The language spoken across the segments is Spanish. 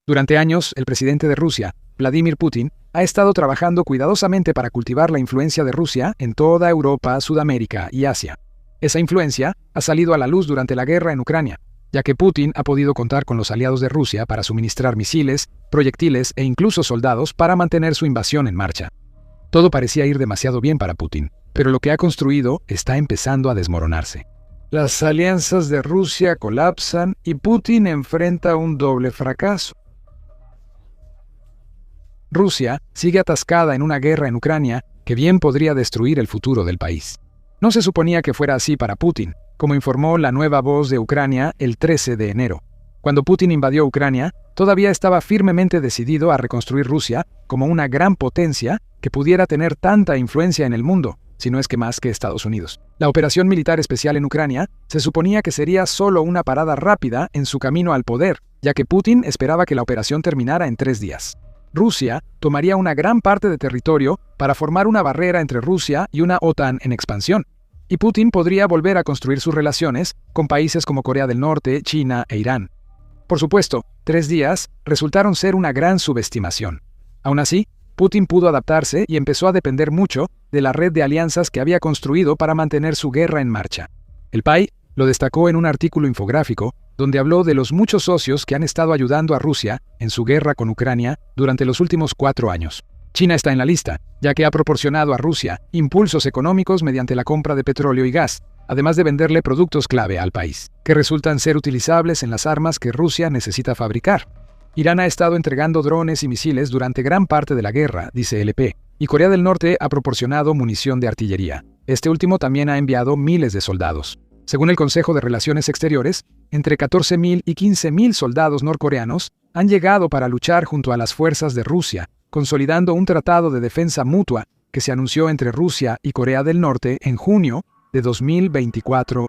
Durante años, el presidente de Rusia, Vladimir Putin, ha estado trabajando cuidadosamente para cultivar la influencia de Rusia en toda Europa, Sudamérica y Asia. Esa influencia ha salido a la luz durante la guerra en Ucrania, ya que Putin ha podido contar con los aliados de Rusia para suministrar misiles, proyectiles e incluso soldados para mantener su invasión en marcha. Todo parecía ir demasiado bien para Putin, pero lo que ha construido está empezando a desmoronarse. Las alianzas de Rusia colapsan y Putin enfrenta un doble fracaso. Rusia sigue atascada en una guerra en Ucrania que bien podría destruir el futuro del país. No se suponía que fuera así para Putin, como informó La Nueva Voz de Ucrania el 13 de enero. Cuando Putin invadió Ucrania, todavía estaba firmemente decidido a reconstruir Rusia como una gran potencia que pudiera tener tanta influencia en el mundo, si no es que más que Estados Unidos. La operación militar especial en Ucrania se suponía que sería solo una parada rápida en su camino al poder, ya que Putin esperaba que la operación terminara en 3 días. Rusia tomaría una gran parte de territorio para formar una barrera entre Rusia y una OTAN en expansión, y Putin podría volver a construir sus relaciones con países como Corea del Norte, China e Irán. Por supuesto, 3 días resultaron ser una gran subestimación. Aún así, Putin pudo adaptarse y empezó a depender mucho de la red de alianzas que había construido para mantener su guerra en marcha. El PAI lo destacó en un artículo infográfico donde habló de los muchos socios que han estado ayudando a Rusia en su guerra con Ucrania durante los últimos 4 años. China está en la lista, ya que ha proporcionado a Rusia impulsos económicos mediante la compra de petróleo y gas, además de venderle productos clave al país, que resultan ser utilizables en las armas que Rusia necesita fabricar. Irán ha estado entregando drones y misiles durante gran parte de la guerra, dice LP, y Corea del Norte ha proporcionado munición de artillería. Este último también ha enviado miles de soldados. Según el Consejo de Relaciones Exteriores, entre 14.000 y 15.000 soldados norcoreanos han llegado para luchar junto a las fuerzas de Rusia, consolidando un tratado de defensa mutua que se anunció entre Rusia y Corea del Norte en junio de 2024.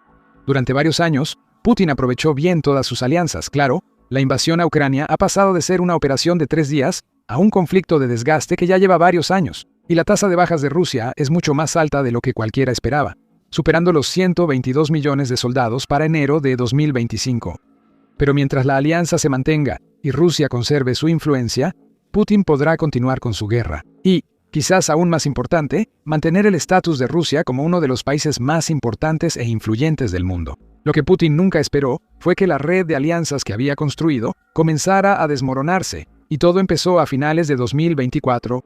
Durante varios años, Putin aprovechó bien todas sus alianzas, claro. La invasión a Ucrania ha pasado de ser una operación de 3 días a un conflicto de desgaste que ya lleva varios años, y la tasa de bajas de Rusia es mucho más alta de lo que cualquiera esperaba, superando los 122 millones de soldados para enero de 2025. Pero mientras la alianza se mantenga y Rusia conserve su influencia, Putin podrá continuar con su guerra y, quizás aún más importante, mantener el estatus de Rusia como uno de los países más importantes e influyentes del mundo. Lo que Putin nunca esperó fue que la red de alianzas que había construido comenzara a desmoronarse, y todo empezó a finales de 2024.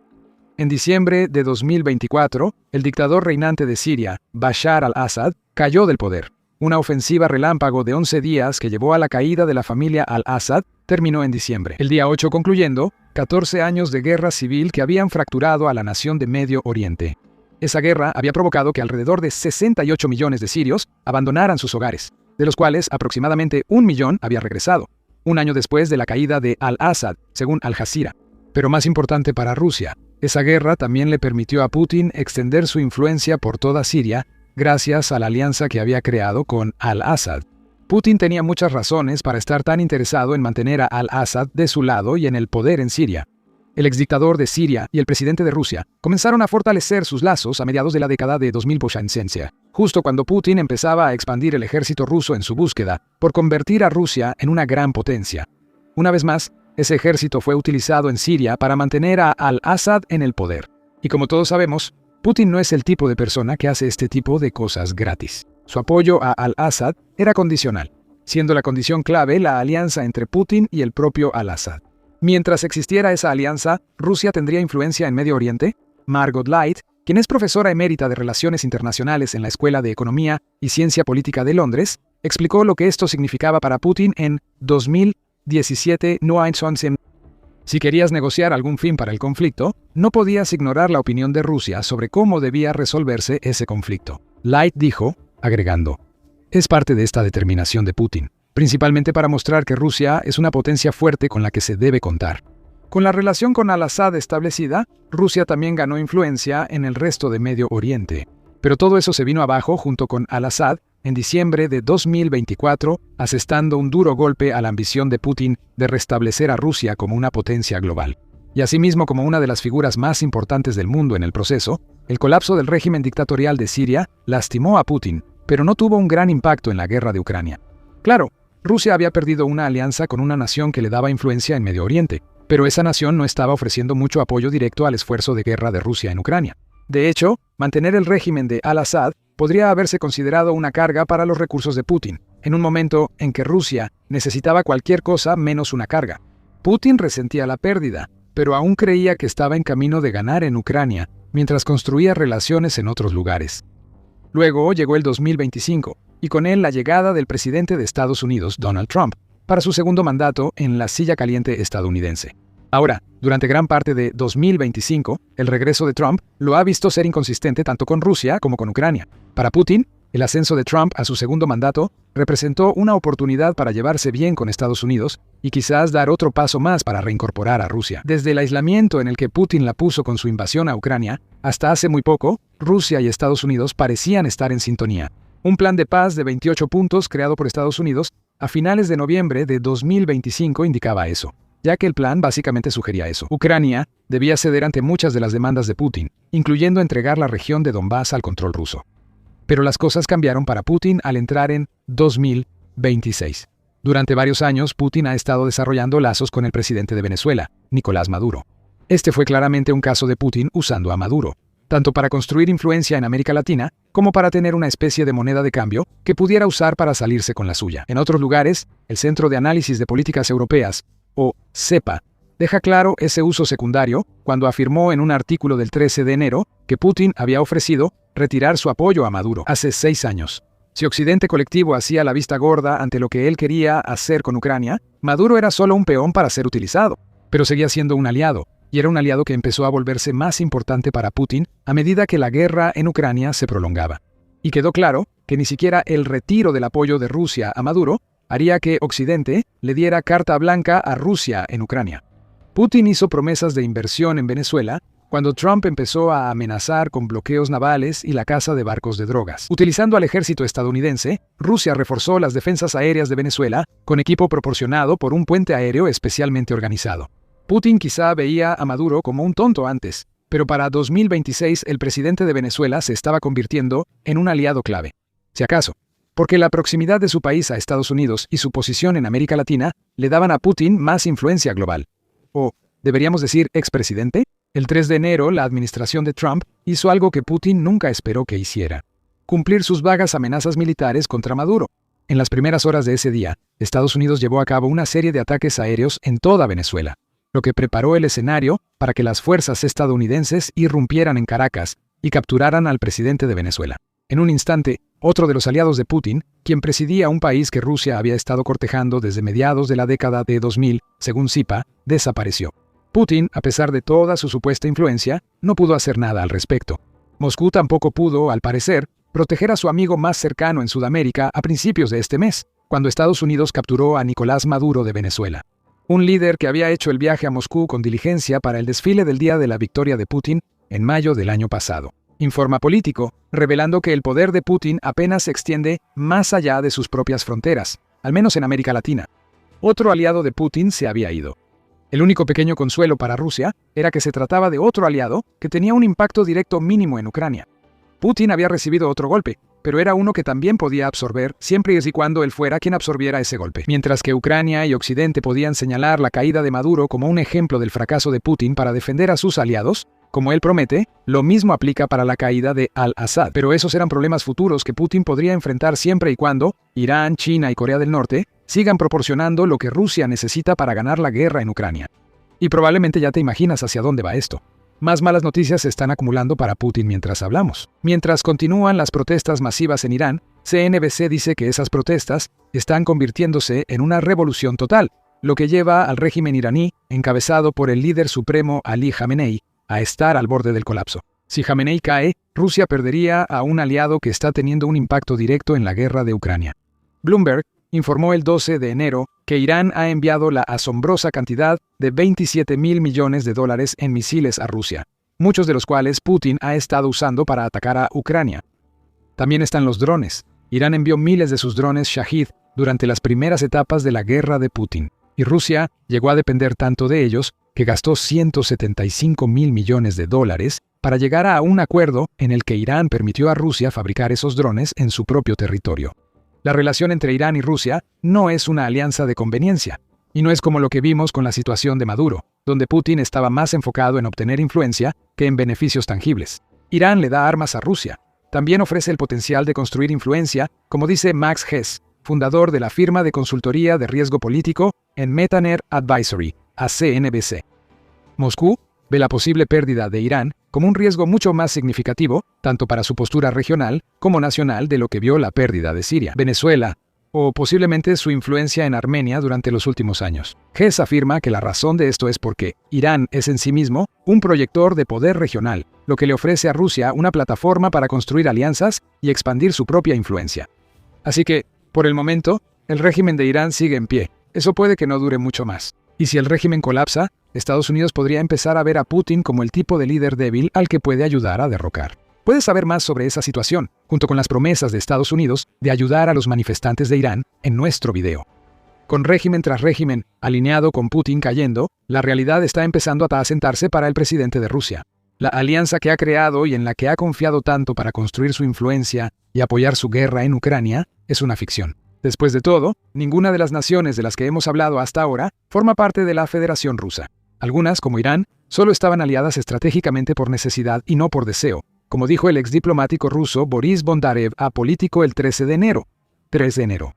En diciembre de 2024, el dictador reinante de Siria, Bashar al-Assad, cayó del poder. Una ofensiva relámpago de 11 días que llevó a la caída de la familia al-Assad terminó en diciembre. El día 8 concluyendo 14 años de guerra civil que habían fracturado a la nación de Medio Oriente. Esa guerra había provocado que alrededor de 68 millones de sirios abandonaran sus hogares, de los cuales aproximadamente 1 millón había regresado, un año después de la caída de al-Assad, según Al Jazeera. Pero más importante para Rusia, esa guerra también le permitió a Putin extender su influencia por toda Siria gracias a la alianza que había creado con al-Assad. Putin tenía muchas razones para estar tan interesado en mantener a al-Assad de su lado y en el poder en Siria. El exdictador de Siria y el presidente de Rusia comenzaron a fortalecer sus lazos a mediados de la década de 2000 poshanshensia, justo cuando Putin empezaba a expandir el ejército ruso en su búsqueda por convertir a Rusia en una gran potencia. Una vez más, ese ejército fue utilizado en Siria para mantener a al-Assad en el poder. Y como todos sabemos, Putin no es el tipo de persona que hace este tipo de cosas gratis. Su apoyo a al-Assad era condicional, siendo la condición clave la alianza entre Putin y el propio al-Assad. Mientras existiera esa alianza, ¿Rusia tendría influencia en Medio Oriente? Margot Light, quien es profesora emérita de Relaciones Internacionales en la Escuela de Economía y Ciencia Política de Londres, explicó lo que esto significaba para Putin en 2017. Si querías negociar algún fin para el conflicto, no podías ignorar la opinión de Rusia sobre cómo debía resolverse ese conflicto. Light dijo, agregando, es parte de esta determinación de Putin, principalmente para mostrar que Rusia es una potencia fuerte con la que se debe contar. Con la relación con al-Assad establecida, Rusia también ganó influencia en el resto de Medio Oriente. Pero todo eso se vino abajo junto con al-Assad en diciembre de 2024, asestando un duro golpe a la ambición de Putin de restablecer a Rusia como una potencia global. Y asimismo como una de las figuras más importantes del mundo en el proceso, el colapso del régimen dictatorial de Siria lastimó a Putin, pero no tuvo un gran impacto en la guerra de Ucrania. Claro, Rusia había perdido una alianza con una nación que le daba influencia en Medio Oriente, pero esa nación no estaba ofreciendo mucho apoyo directo al esfuerzo de guerra de Rusia en Ucrania. De hecho, mantener el régimen de al-Assad podría haberse considerado una carga para los recursos de Putin, en un momento en que Rusia necesitaba cualquier cosa menos una carga. Putin resentía la pérdida, pero aún creía que estaba en camino de ganar en Ucrania, mientras construía relaciones en otros lugares. Luego llegó el 2025, y con él la llegada del presidente de Estados Unidos, Donald Trump, para su segundo mandato en la silla caliente estadounidense. Ahora, durante gran parte de 2025, el regreso de Trump lo ha visto ser inconsistente tanto con Rusia como con Ucrania. Para Putin, el ascenso de Trump a su segundo mandato representó una oportunidad para llevarse bien con Estados Unidos y quizás dar otro paso más para reincorporar a Rusia. Desde el aislamiento en el que Putin la puso con su invasión a Ucrania, hasta hace muy poco, Rusia y Estados Unidos parecían estar en sintonía. Un plan de paz de 28 puntos creado por Estados Unidos a finales de noviembre de 2025 indicaba eso, ya que el plan básicamente sugería eso. Ucrania debía ceder ante muchas de las demandas de Putin, incluyendo entregar la región de Donbass al control ruso. Pero las cosas cambiaron para Putin al entrar en 2026. Durante varios años, Putin ha estado desarrollando lazos con el presidente de Venezuela, Nicolás Maduro. Este fue claramente un caso de Putin usando a Maduro, tanto para construir influencia en América Latina, como para tener una especie de moneda de cambio que pudiera usar para salirse con la suya. En otros lugares, el Centro de Análisis de Políticas Europeas, o CEPA, deja claro ese uso secundario cuando afirmó en un artículo del 13 de enero que Putin había ofrecido retirar su apoyo a Maduro hace 6 años. Si Occidente colectivo hacía la vista gorda ante lo que él quería hacer con Ucrania, Maduro era solo un peón para ser utilizado, pero seguía siendo un aliado, y era un aliado que empezó a volverse más importante para Putin a medida que la guerra en Ucrania se prolongaba. Y quedó claro que ni siquiera el retiro del apoyo de Rusia a Maduro haría que Occidente le diera carta blanca a Rusia en Ucrania. Putin hizo promesas de inversión en Venezuela cuando Trump empezó a amenazar con bloqueos navales y la caza de barcos de drogas. Utilizando al ejército estadounidense, Rusia reforzó las defensas aéreas de Venezuela con equipo proporcionado por un puente aéreo especialmente organizado. Putin quizá veía a Maduro como un tonto antes, pero para 2026 el presidente de Venezuela se estaba convirtiendo en un aliado clave. Si acaso, porque la proximidad de su país a Estados Unidos y su posición en América Latina le daban a Putin más influencia global. O, deberíamos decir, expresidente. El 3 de enero, la administración de Trump hizo algo que Putin nunca esperó que hiciera: cumplir sus vagas amenazas militares contra Maduro. En las primeras horas de ese día, Estados Unidos llevó a cabo una serie de ataques aéreos en toda Venezuela, lo que preparó el escenario para que las fuerzas estadounidenses irrumpieran en Caracas y capturaran al presidente de Venezuela. En un instante, otro de los aliados de Putin, quien presidía un país que Rusia había estado cortejando desde mediados de la década de 2000, según CIPA, desapareció. Putin, a pesar de toda su supuesta influencia, no pudo hacer nada al respecto. Moscú tampoco pudo, al parecer, proteger a su amigo más cercano en Sudamérica a principios de este mes, cuando Estados Unidos capturó a Nicolás Maduro de Venezuela, un líder que había hecho el viaje a Moscú con diligencia para el desfile del Día de la Victoria de Putin en mayo del año pasado. Informa Político, revelando que el poder de Putin apenas se extiende más allá de sus propias fronteras, al menos en América Latina. Otro aliado de Putin se había ido. El único pequeño consuelo para Rusia era que se trataba de otro aliado que tenía un impacto directo mínimo en Ucrania. Putin había recibido otro golpe, pero era uno que también podía absorber siempre y cuando él fuera quien absorbiera ese golpe. Mientras que Ucrania y Occidente podían señalar la caída de Maduro como un ejemplo del fracaso de Putin para defender a sus aliados, como él promete, lo mismo aplica para la caída de al-Assad. Pero esos eran problemas futuros que Putin podría enfrentar siempre y cuando Irán, China y Corea del Norte sigan proporcionando lo que Rusia necesita para ganar la guerra en Ucrania. Y probablemente ya te imaginas hacia dónde va esto. Más malas noticias se están acumulando para Putin mientras hablamos. Mientras continúan las protestas masivas en Irán, CNBC dice que esas protestas están convirtiéndose en una revolución total, lo que lleva al régimen iraní, encabezado por el líder supremo Ali Jamenei, a estar al borde del colapso. Si Jamenei cae, Rusia perdería a un aliado que está teniendo un impacto directo en la guerra de Ucrania. Bloomberg informó el 12 de enero que Irán ha enviado la asombrosa cantidad de $27.000 millones en misiles a Rusia, muchos de los cuales Putin ha estado usando para atacar a Ucrania. También están los drones. Irán envió miles de sus drones Shahid durante las primeras etapas de la guerra de Putin, y Rusia llegó a depender tanto de ellos que gastó $175.000 millones para llegar a un acuerdo en el que Irán permitió a Rusia fabricar esos drones en su propio territorio. La relación entre Irán y Rusia no es una alianza de conveniencia, y no es como lo que vimos con la situación de Maduro, donde Putin estaba más enfocado en obtener influencia que en beneficios tangibles. Irán le da armas a Rusia. También ofrece el potencial de construir influencia, como dice Max Hess, fundador de la firma de consultoría de riesgo político en Metaner Advisory, a CNBC. Moscú ve la posible pérdida de Irán como un riesgo mucho más significativo, tanto para su postura regional como nacional, de lo que vio la pérdida de Siria, Venezuela, o posiblemente su influencia en Armenia durante los últimos años. Hess afirma que la razón de esto es porque Irán es en sí mismo un proyector de poder regional, lo que le ofrece a Rusia una plataforma para construir alianzas y expandir su propia influencia. Así que, por el momento, el régimen de Irán sigue en pie. Eso puede que no dure mucho más. Y si el régimen colapsa, Estados Unidos podría empezar a ver a Putin como el tipo de líder débil al que puede ayudar a derrocar. Puedes saber más sobre esa situación, junto con las promesas de Estados Unidos de ayudar a los manifestantes de Irán, en nuestro video. Con régimen tras régimen, alineado con Putin cayendo, la realidad está empezando a asentarse para el presidente de Rusia. La alianza que ha creado y en la que ha confiado tanto para construir su influencia y apoyar su guerra en Ucrania es una ficción. Después de todo, ninguna de las naciones de las que hemos hablado hasta ahora forma parte de la Federación Rusa. Algunas, como Irán, solo estaban aliadas estratégicamente por necesidad y no por deseo, como dijo el exdiplomático ruso Boris Bondarev a Político el 3 de enero.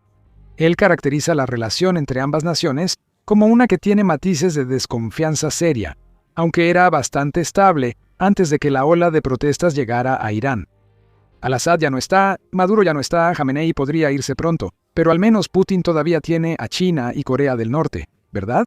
Él caracteriza la relación entre ambas naciones como una que tiene matices de desconfianza seria, aunque era bastante estable antes de que la ola de protestas llegara a Irán. Al-Assad ya no está, Maduro ya no está, Jamenei podría irse pronto, pero al menos Putin todavía tiene a China y Corea del Norte, ¿verdad?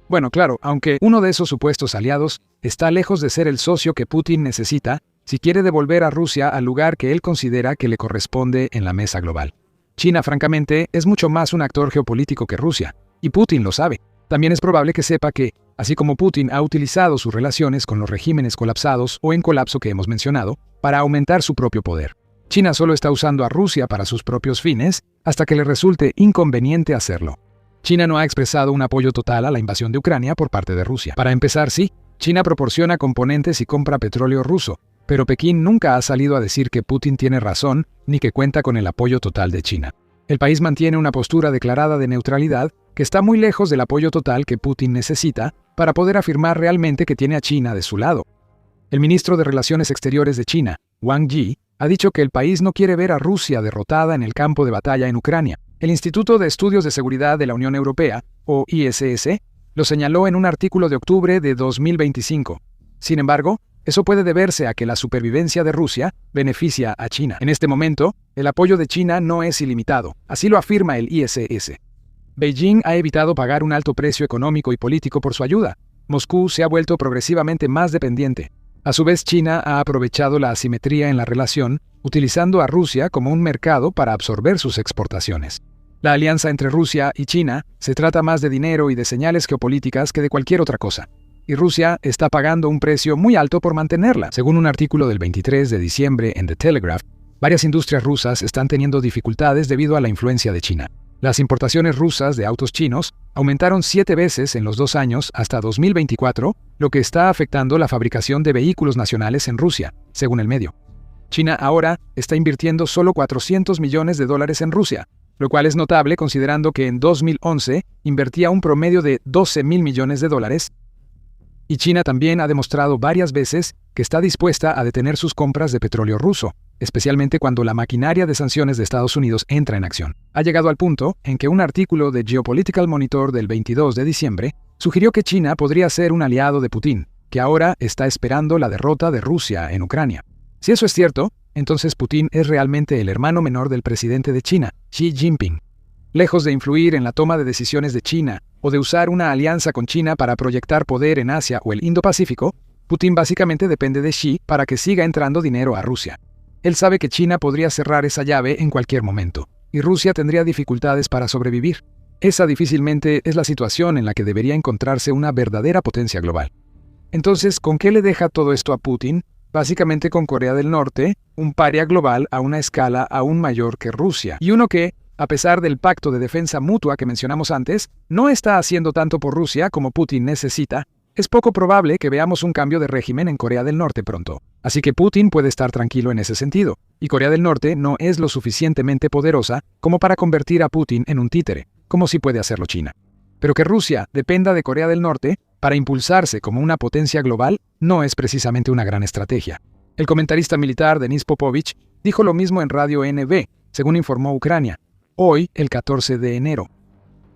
Bueno, claro, aunque uno de esos supuestos aliados está lejos de ser el socio que Putin necesita si quiere devolver a Rusia al lugar que él considera que le corresponde en la mesa global. China, francamente, es mucho más un actor geopolítico que Rusia, y Putin lo sabe. También es probable que sepa que, así como Putin ha utilizado sus relaciones con los regímenes colapsados o en colapso que hemos mencionado, para aumentar su propio poder, China solo está usando a Rusia para sus propios fines hasta que le resulte inconveniente hacerlo. China no ha expresado un apoyo total a la invasión de Ucrania por parte de Rusia. Para empezar, sí, China proporciona componentes y compra petróleo ruso, pero Pekín nunca ha salido a decir que Putin tiene razón ni que cuenta con el apoyo total de China. El país mantiene una postura declarada de neutralidad que está muy lejos del apoyo total que Putin necesita para poder afirmar realmente que tiene a China de su lado. El ministro de Relaciones Exteriores de China, Wang Yi, ha dicho que el país no quiere ver a Rusia derrotada en el campo de batalla en Ucrania. El Instituto de Estudios de Seguridad de la Unión Europea, o ISS, lo señaló en un artículo de octubre de 2025. Sin embargo, eso puede deberse a que la supervivencia de Rusia beneficia a China. En este momento, el apoyo de China no es ilimitado, así lo afirma el ISS. Beijing ha evitado pagar un alto precio económico y político por su ayuda. Moscú se ha vuelto progresivamente más dependiente. A su vez, China ha aprovechado la asimetría en la relación, utilizando a Rusia como un mercado para absorber sus exportaciones. La alianza entre Rusia y China se trata más de dinero y de señales geopolíticas que de cualquier otra cosa. Y Rusia está pagando un precio muy alto por mantenerla. Según un artículo del 23 de diciembre en The Telegraph, varias industrias rusas están teniendo dificultades debido a la influencia de China. Las importaciones rusas de autos chinos aumentaron 7 veces en los 2 años hasta 2024, lo que está afectando la fabricación de vehículos nacionales en Rusia, según el medio. China ahora está invirtiendo solo $400 millones en Rusia, lo cual es notable considerando que en 2011 invertía un promedio de $12,000 millones, y China también ha demostrado varias veces que está dispuesta a detener sus compras de petróleo ruso, especialmente cuando la maquinaria de sanciones de Estados Unidos entra en acción. Ha llegado al punto en que un artículo de Geopolitical Monitor del 22 de diciembre sugirió que China podría ser un aliado de Putin, que ahora está esperando la derrota de Rusia en Ucrania. Si eso es cierto, entonces Putin es realmente el hermano menor del presidente de China, Xi Jinping. Lejos de influir en la toma de decisiones de China o de usar una alianza con China para proyectar poder en Asia o el Indo-Pacífico, Putin básicamente depende de Xi para que siga entrando dinero a Rusia. Él sabe que China podría cerrar esa llave en cualquier momento, y Rusia tendría dificultades para sobrevivir. Esa difícilmente es la situación en la que debería encontrarse una verdadera potencia global. Entonces, ¿con qué le deja todo esto a Putin? Básicamente con Corea del Norte, un paria global a una escala aún mayor que Rusia, y uno que, a pesar del pacto de defensa mutua que mencionamos antes, no está haciendo tanto por Rusia como Putin necesita, Es poco probable que veamos un cambio de régimen en Corea del Norte pronto, así que Putin puede estar tranquilo en ese sentido, y Corea del Norte no es lo suficientemente poderosa como para convertir a Putin en un títere, como sí puede hacerlo China. Pero que Rusia dependa de Corea del Norte para impulsarse como una potencia global no es precisamente una gran estrategia. El comentarista militar Denis Popovich dijo lo mismo en Radio NV, según informó Ucrania, hoy, el 14 de enero.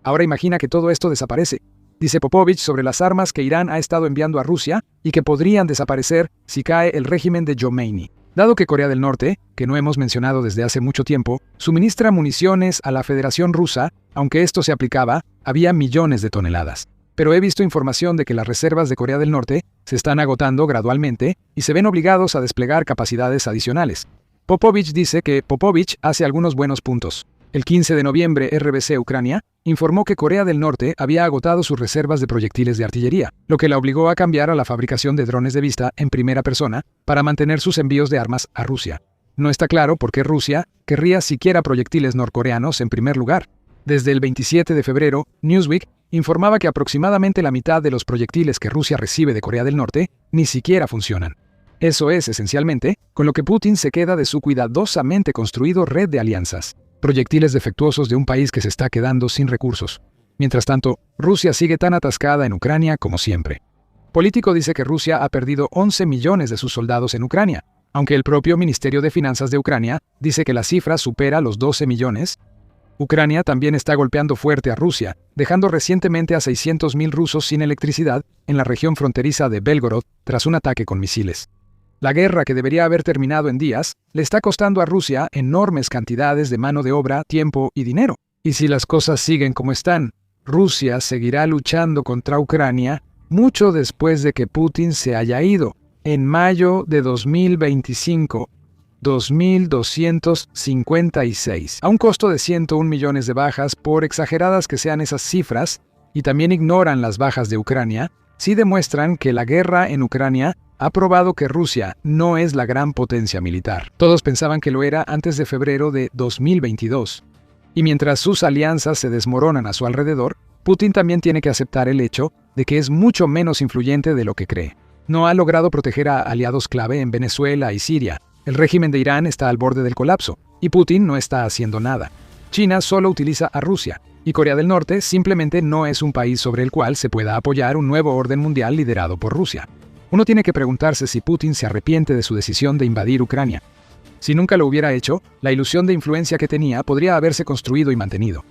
Ahora imagina que todo esto desaparece, dice Popovich sobre las armas que Irán ha estado enviando a Rusia y que podrían desaparecer si cae el régimen de Jomeini. Dado que Corea del Norte, que no hemos mencionado desde hace mucho tiempo, suministra municiones a la Federación Rusa, aunque esto se aplicaba, había millones de toneladas. Pero he visto información de que las reservas de Corea del Norte se están agotando gradualmente y se ven obligados a desplegar capacidades adicionales. Popovich dice que Popovich hace algunos buenos puntos. El 15 de noviembre, RBC Ucrania informó que Corea del Norte había agotado sus reservas de proyectiles de artillería, lo que la obligó a cambiar a la fabricación de drones de vista en primera persona para mantener sus envíos de armas a Rusia. No está claro por qué Rusia querría siquiera proyectiles norcoreanos en primer lugar. Desde el 27 de febrero, Newsweek informaba que aproximadamente la mitad de los proyectiles que Rusia recibe de Corea del Norte ni siquiera funcionan. Eso es, esencialmente, con lo que Putin se queda de su cuidadosamente construido red de alianzas. Proyectiles defectuosos de un país que se está quedando sin recursos. Mientras tanto, Rusia sigue tan atascada en Ucrania como siempre. Político dice que Rusia ha perdido 11 millones de sus soldados en Ucrania, aunque el propio Ministerio de Finanzas de Ucrania dice que la cifra supera los 12 millones. Ucrania también está golpeando fuerte a Rusia, dejando recientemente a 600.000 rusos sin electricidad en la región fronteriza de Belgorod tras un ataque con misiles. La guerra, que debería haber terminado en días, le está costando a Rusia enormes cantidades de mano de obra, tiempo y dinero. Y si las cosas siguen como están, Rusia seguirá luchando contra Ucrania mucho después de que Putin se haya ido, en mayo de 2025, 2.256, a un costo de 101 millones de bajas, por exageradas que sean esas cifras, y también ignoran las bajas de Ucrania, sí demuestran que la guerra en Ucrania ha probado que Rusia no es la gran potencia militar. Todos pensaban que lo era antes de febrero de 2022. Y mientras sus alianzas se desmoronan a su alrededor, Putin también tiene que aceptar el hecho de que es mucho menos influyente de lo que cree. No ha logrado proteger a aliados clave en Venezuela y Siria. El régimen de Irán está al borde del colapso, y Putin no está haciendo nada. China solo utiliza a Rusia, y Corea del Norte simplemente no es un país sobre el cual se pueda apoyar un nuevo orden mundial liderado por Rusia. Uno tiene que preguntarse si Putin se arrepiente de su decisión de invadir Ucrania. Si nunca lo hubiera hecho, la ilusión de influencia que tenía podría haberse construido y mantenido.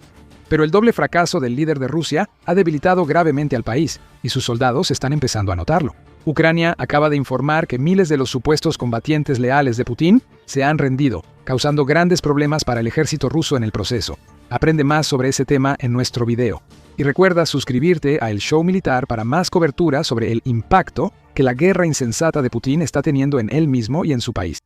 Pero el doble fracaso del líder de Rusia ha debilitado gravemente al país, y sus soldados están empezando a notarlo. Ucrania acaba de informar que miles de los supuestos combatientes leales de Putin se han rendido, causando grandes problemas para el ejército ruso en el proceso. Aprende más sobre ese tema en nuestro video. Y recuerda suscribirte a El Show Militar para más cobertura sobre el impacto que la guerra insensata de Putin está teniendo en él mismo y en su país.